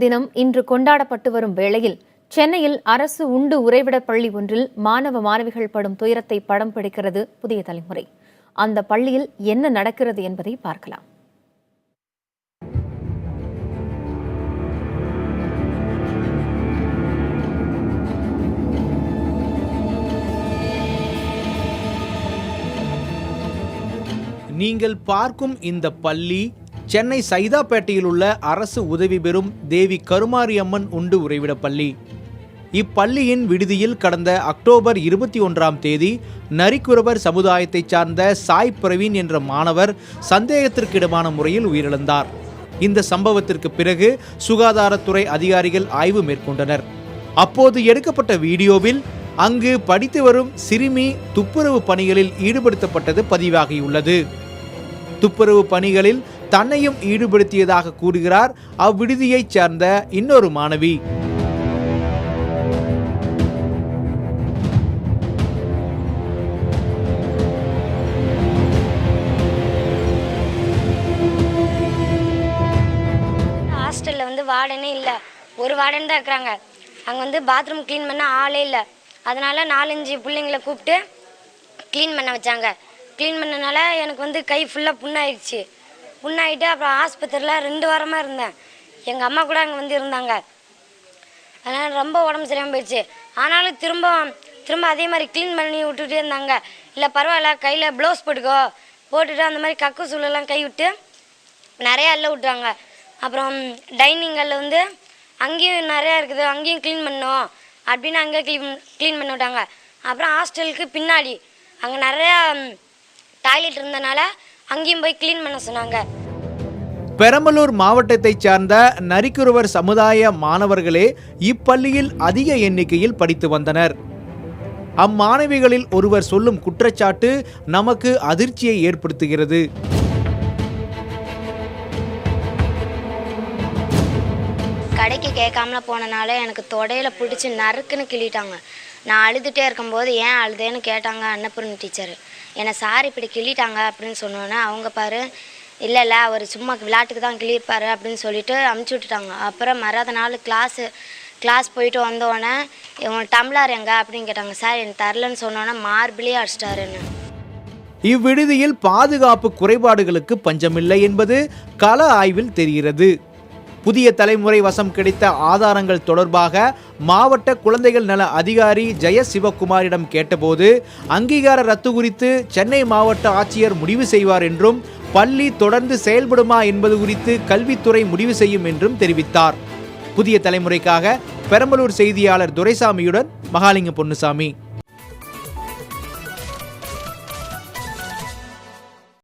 குழந்தைகள் தினம் இன்று கொண்டாடப்பட்டு வரும் வேளையில் சென்னையில் அரசு உண்டு உறைவிட பள்ளி ஒன்றில் மாணவ மாணவிகள் படும் துயரத்தை படம் பிடிக்கிறது புதிய தலைமுறை. அந்த பள்ளியில் என்ன நடக்கிறது என்பதை பார்க்கலாம். நீங்கள் பார்க்கும் இந்த பள்ளி சென்னை சைதாப்பேட்டையில் உள்ள அரசு உதவி பெறும் தேவி கருமாரியம்மன் உண்டு உறைவிட பள்ளி. இப்பள்ளியின் விடுதியில் கடந்த அக்டோபர் 21ஆம் தேதி நரிக்குறவர் சமுதாயத்தைச் சார்ந்த சாய் பிரவீன் என்ற மாணவர் சந்தேகத்திற்கிடமான முறையில் உயிரிழந்தார். இந்த சம்பவத்திற்கு பிறகு சுகாதாரத்துறை அதிகாரிகள் ஆய்வு மேற்கொண்டனர். அப்போது எடுக்கப்பட்ட வீடியோவில் அங்கு படித்து வரும் சிறுமி துப்புரவு பணிகளில் ஈடுபடுத்தப்பட்டது பதிவாகியுள்ளது. துப்புரவு பணிகளில் தன்னையும் ஈடுபடுத்தியதாக கூறுகிறார் அவ்விடுதியைச் சேர்ந்த இன்னொரு மாணவி. ஹாஸ்டல்ல வார்டனே இல்லை, ஒரு வார்டன் தான் இருக்கிறாங்க. அங்கே பாத்ரூம் க்ளீன் பண்ண ஆளே இல்லை. அதனால 4-5 பிள்ளைங்களை கூப்பிட்டு க்ளீன் பண்ண வச்சாங்க. க்ளீன் பண்ணனால எனக்கு கை ஃபுல்லாக புண்ணாயிடுச்சு. புண்ணாயிட்டு அப்புறம் ஆஸ்பத்திரியில் 2 வாரமாக இருந்தேன். எங்கள் அம்மா கூட அங்கே இருந்தாங்க. அதனால் ரொம்ப உடம்பு சரியாமல் போயிடுச்சு. ஆனாலும் திரும்ப அதே மாதிரி க்ளீன் பண்ணி விட்டுட்டே இருந்தாங்க. இல்லை பரவாயில்ல, கையில் ப்ளவுஸ் போட்டுட்டு அந்த மாதிரி கக்கு சூழலாம் கை விட்டு நிறையா அள்ள விட்டாங்க. அப்புறம் டைனிங் ஹாலில் அங்கேயும் நிறையா இருக்குது, அங்கேயும் க்ளீன் பண்ணோம் அப்படின்னு அங்கே க்ளீன் பண்ணி விட்டாங்க. அப்புறம் ஹாஸ்டலுக்கு பின்னாடி அங்கே நிறையா டாய்லெட் இருந்தனால அங்கேயும் போய் க்ளீன் பண்ண சொன்னாங்க. பெரம்பலூர் மாவட்டத்தைச் சார்ந்த நரிக்குறவர் சமுதாய மாணவர்களே இப்பள்ளியில் அதிக எண்ணிக்கையில் படித்து வந்தனர். அம்மாணவிகளில் ஒருவர் சொல்லும் குற்றச்சாட்டு நமக்கு அதிர்ச்சியை ஏற்படுத்துகிறது. கடைக்கு கேட்காமல போனனால எனக்கு தொடையில் பிடிச்சி நறுக்குன்னு கிள்ளிட்டாங்க. நான் அழுதுகிட்டே இருக்கும்போது ஏன் அழுதேன்னு கேட்டாங்க அன்னபூர்ணி டீச்சர். என்னை சார் இப்படி கிள்ளிட்டாங்க அப்படின்னு சொன்னோன்னே அவங்க பாரு இல்லை அவர் சும்மா விளையாட்டுக்கு தான் கிள்ளியிருப்பாரு அப்படின்னு சொல்லிட்டு அமுச்சு விட்டுட்டாங்க. அப்புறம் மறாத நாள் கிளாஸ் போயிட்டு வந்தோடனே இவங்க டம்ளார் எங்க அப்படின்னு கேட்டாங்க. சார் எனக்கு தரலன்னு சொன்னோன்னே மார்பிளே அடிச்சிட்டாருன்னு. இவ்விடுதியில் பாதுகாப்பு குறைபாடுகளுக்கு பஞ்சமில்லை என்பது கள ஆய்வில் தெரிகிறது. புதிய தலைமுறை வசம் கிடைத்த ஆதாரங்கள் தொடர்பாக மாவட்ட குழந்தைகள் நல அதிகாரி ஜெயசிவகுமாரிடம் கேட்டபோது அங்கீகார ரத்து குறித்து சென்னை மாவட்ட ஆட்சியர் முடிவு செய்வார் என்றும் பள்ளி தொடர்ந்து செயல்படுமா என்பது குறித்து கல்வித்துறை முடிவு செய்யும் என்றும் தெரிவித்தார். புதிய தலைமுறைக்காக பெரம்பலூர் செய்தியாளர் துரைசாமியுடன் மகாலிங்க பொன்னுசாமி.